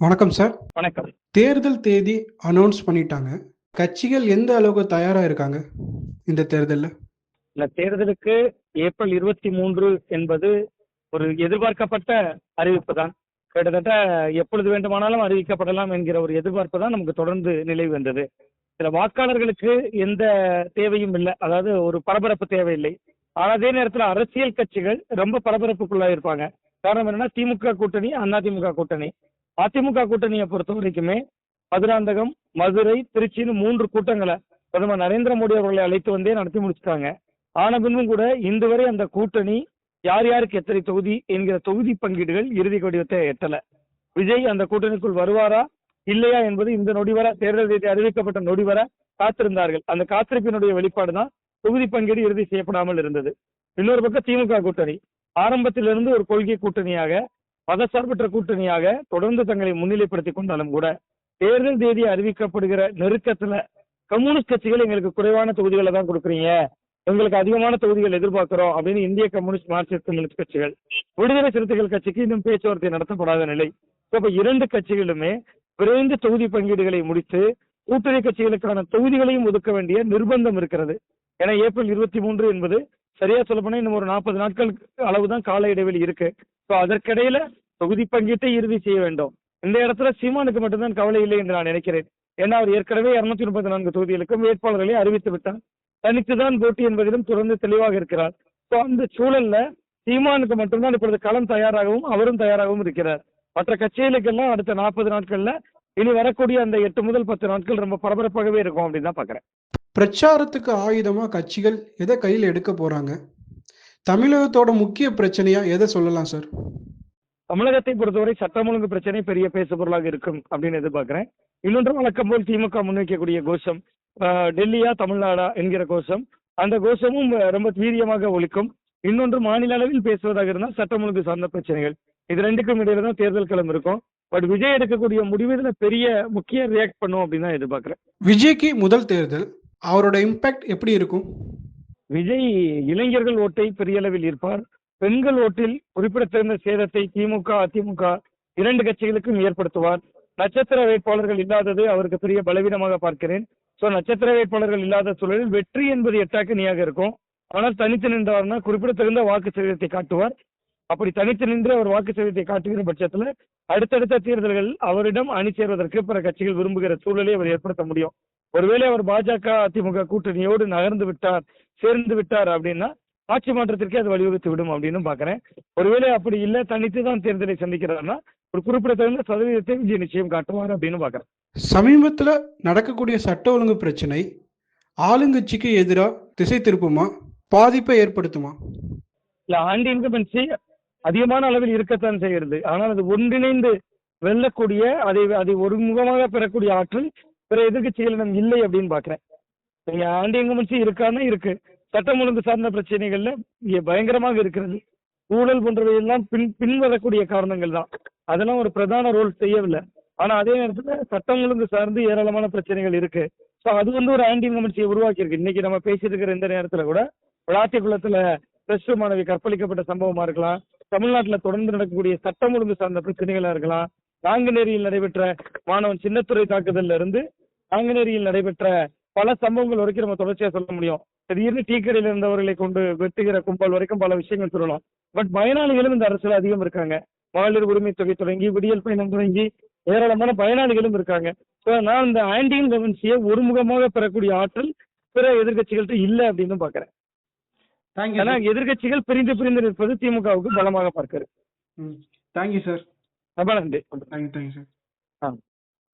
வணக்கம் சார். வணக்கம். தேர்தல் தேதி அனௌன்ஸ் பண்ணிட்டாங்க. கட்சிகள் எந்த அளவுக்கு தயாரா இருக்காங்க இந்த தேர்தல்ல? இந்த தேர்தலுக்கு ஏப்ரல் 23 என்பது ஒரு எதிர்பார்க்கப்பட்ட அறிவிப்பு தான். கிட்டத்தட்ட எப்பொழுது வேண்டுமானாலும் அறிவிக்கப்படலாம் என்கிற ஒரு எதிர்பார்ப்பு தான் நமக்கு தொடர்ந்து நிலவி வந்தது. சில வாக்காளர்களுக்கு எந்த தேவையும் இல்ல. அதாவது ஒரு பரபரப்பு தேவையில்லை. ஆனா அதே நேரத்துல அரசியல் கட்சிகள் ரொம்ப பரபரப்புக்குள்ளா இருப்பாங்க. காரணம் என்னன்னா திமுக கூட்டணி, அதிமுக கூட்டணி. அதிமுக கூட்டணியை பொறுத்த வரைக்குமே மதுராந்தகம், மதுரை, திருச்சின்னு 3 கூட்டங்கள பிரதமர் நரேந்திர மோடி அவர்களை அழைத்து வந்தே நடத்தி முடிச்சுட்டாங்க. ஆன பின்பும் கூட இன்று வரை அந்த கூட்டணி யார் யாருக்கு எத்தனை தொகுதி என்கிற தொகுதி பங்கீடுகள் இறுதி வடிவத்தை எட்டல. விஜய் அந்த கூட்டணிக்குள் வருவாரா இல்லையா என்பது இந்த நொடி வர தேர்தல் தேதி அறிவிக்கப்பட்ட நொடி வர காத்திருந்தார்கள். அந்த காத்திருப்பினுடைய வெளிப்பாடு தான் தொகுதி பங்கீடு இறுதி செய்யப்படாமல் இருந்தது. இன்னொரு பக்கம் திமுக கூட்டணி ஆரம்பத்திலிருந்து ஒரு கொள்கை கூட்டணியாக, மதசார்பற்ற கூட்டணியாக தொடர்ந்து தங்களை முன்னிலைப்படுத்திக் கொண்டாலும் கூட தேர்தல் தேதி அறிவிக்கப்படுகிற நெருக்கத்துல கம்யூனிஸ்ட் கட்சிகள் எங்களுக்கு குறைவான தொகுதிகளை தான் கொடுக்குறீங்க, எங்களுக்கு அதிகமான தொகுதிகள் எதிர்பார்க்கிறோம் அப்படின்னு இந்திய கம்யூனிஸ்ட் மார்க்சிஸ்ட் கம்யூனிஸ்ட் கட்சிகள், விடுதலை சிறுத்தைகள் கட்சிக்கு இன்னும் பேச்சுவார்த்தை நடத்தப்படாத நிலை. இப்ப 2 கட்சிகளுமே விரைந்து தொகுதி பங்கீடுகளை முடித்து கூட்டணி கட்சிகளுக்கான தொகுதிகளையும் ஒதுக்க வேண்டிய நிர்பந்தம் இருக்கிறது. ஏன்னா ஏப்ரல் 23 என்பது சரியா சொல்ல போனா இன்னும் ஒரு 40 நாட்கள் அளவுதான் கால இடைவெளி இருக்கு. அதற்கிடையில தொகுதி பங்கீட்டை இறுதி செய்ய வேண்டும். இந்த இடத்துல சீமானுக்கு மட்டும்தான் கவலை இல்லை என்று நான் நினைக்கிறேன். ஏன்னா அவர் ஏற்கனவே 234 தொகுதிகளுக்கும் வேட்பாளர்களை அறிவித்து விட்டார். தனித்துதான் போட்டி என்பதிலும் தொடர்ந்து தெளிவாக இருக்கிறார். அந்த சூழல்ல சீமானுக்கு மட்டும்தான் இப்பொழுது களம் தயாராகவும் அவரும் தயாராகவும் இருக்கிறார். மற்ற கட்சிகளுக்கெல்லாம் அடுத்த 40 நாட்கள்ல இனி வரக்கூடிய அந்த 8 முதல் 10 நாட்கள் ரொம்ப பரபரப்பாகவே இருக்கும் அப்படின்னு தான் பாக்குறேன். பிரச்சாரத்துக்கு ஆயுதமா கட்சிகள் எதை கையில் எடுக்க போறாங்க? தமிழகத்தோட முக்கிய பிரச்சனையா எதை சொல்லலாம் சார்? தமிழகத்தை பொறுத்தவரை சட்டம் ஒழுங்கு பிரச்சனை பெரிய பேசு பொருளாக இருக்கும் அப்படின்னு எதிர்பார்க்கிறேன். இன்னொன்று வழக்கம் போல் திமுக முன்வைக்கக்கூடிய கோஷம் டெல்லியா தமிழ்நாடா என்கிற கோஷம், அந்த கோஷமும் ரொம்ப வீரியமாக ஒலிக்கும். இன்னொன்று மாநில அளவில் பேசுவதாக இருந்தால் சட்டம் ஒழுங்கு சார்ந்த பிரச்சனைகள். இது ரெண்டுக்கும் இடையில தான் தேர்தல் களம் இருக்கும். பட் விஜய் எடுக்கக்கூடிய முடிவு இதுல பெரிய முக்கிய ரியாக்ட் பண்ணும் அப்படின்னு தான் எதிர்பார்க்கிறேன். விஜய்க்கு முதல் தேர்தல், அவரோட இம்பாக்ட் எப்படி இருக்கும்? விஜய் இளைஞர்கள் ஓட்டை பெரிய அளவில் இருப்பார். பெண்கள் ஓட்டில் குறிப்பிடத்தகுந்த சேதத்தை திமுக, அதிமுக 2 கட்சிகளுக்கும் ஏற்படுத்துவார். நட்சத்திர வேட்பாளர்கள் இல்லாதது அவருக்கு பெரிய பலவீனமாக பார்க்கிறேன். நட்சத்திர வேட்பாளர்கள் இல்லாத சூழலில் வெற்றி என்பது எட்டாக்கனியாக இருக்கும். ஆனால் தனித்து நின்றார்னா குறிப்பிடத்தகுந்த வாக்கு சதவீதத்தை காட்டுவார். அப்படி தனித்து நின்று அவர் வாக்கு சதவீதத்தை காட்டுகிற பட்சத்துல அடுத்தடுத்த தேர்தல்கள் அவரிடம் அணி சேர்வதற்கு பிற கட்சிகள் விரும்புகிற சூழலை அவர் ஏற்படுத்த முடியும். ஒருவேளை அவர் பாஜக, அதிமுக கூட்டணியோடு சேர்ந்து விட்டார் அப்படின்னா ஆட்சி மாற்றத்திற்கே அது வழிவகுத்து விடும் அப்படின்னு பாக்குறேன். ஒருவேளை அப்படி இல்ல தனித்து தான் தேர்தலை சந்திக்கிறார்னா ஒரு குறிப்பிடத்தகுந்த சதவீதத்தை விஜய் நிச்சயம் காட்டுவார் அப்படின்னு பாக்குறேன். சமீபத்துல நடக்கக்கூடிய சட்ட ஒழுங்கு பிரச்சனை ஆளுங்கட்சிக்கு எதிராக திசை திருப்புமா, பாதிப்பை ஏற்படுத்துமா? இல்ல, ஆன்டி இன்கம்பன்சி அதிகமான அளவில் இருக்கத்தான் செய்கிறது. ஆனால் அது ஒன்றிணைந்து வெல்லக்கூடிய அதை ஒருமுகமாக பெறக்கூடிய ஆற்றல் பிற எதிர்கட்சிகளிடம் இல்லை அப்படின்னு பாக்குறேன். நீங்க ஆன்டி இன்கம்பன்சி இருக்கான்னா இருக்கு. சட்டம் ஒழுங்கு சார்ந்த பிரச்சனைகள்ல பயங்கரமாக இருக்கிறது. ஊழல் போன்றவை எல்லாம் பின்வரக்கூடிய காரணங்கள் தான். அதெல்லாம் ஒரு பிரதான ரோல் செய்யவில்லை. ஆனா அதே நேரத்துல சட்டம் ஒழுங்கு சார்ந்து ஏராளமான பிரச்சனைகள் இருக்கு. அது ஒரு ஆன்டி இன்கம்பன்சியை உருவாக்கி இருக்கு. இன்னைக்கு நம்ம பேசிட்டு இருக்கிற இந்த நேரத்துல கூட விளாத்திக்குளத்துல பிளஸ் 2 மாணவி கற்பழிக்கப்பட்ட சம்பவமா இருக்கலாம், தமிழ்நாட்டுல தொடர்ந்து நடக்கக்கூடிய சட்டம் ஒழுங்கு சார்ந்த பிரச்சனைகளா இருக்கலாம், நாங்குநேரியில் நடைபெற்ற மாணவன் சின்னத்துறை தாக்குதல்ல இருந்து நாங்குநேரியில் நடைபெற்ற பல சம்பவங்கள் வரைக்கும் நம்ம தொடர்ச்சியா சொல்ல முடியும். திடீர்னு டீ கடையில் இருந்தவர்களை கொண்டு வெட்டுகிற கும்பல் வரைக்கும் பல விஷயங்கள் சொல்லலாம். பட் பயனாளிகளும் இந்த அரசுல அதிகம் இருக்காங்க. மகளிர் உரிமை தொகை தொடங்கி விடியல் பயணம் தொடங்கி ஏராளமான பயனாளிகளும் இருக்காங்க. நான் இந்த ஆன்டி இன்கம்பன்சியை ஒருமுகமாக பெறக்கூடிய ஆற்றல் பிற எதிர்கட்சிகள்கிட்ட இல்லை அப்படின்னு பாக்குறேன். ஆனா எதிர்கட்சிகள் பிரிந்து நிற்பது திமுகவுக்கு பலமாக பார்க்கிறது. Thank you sir. ரொம்ப நன்றி. Thank you sir.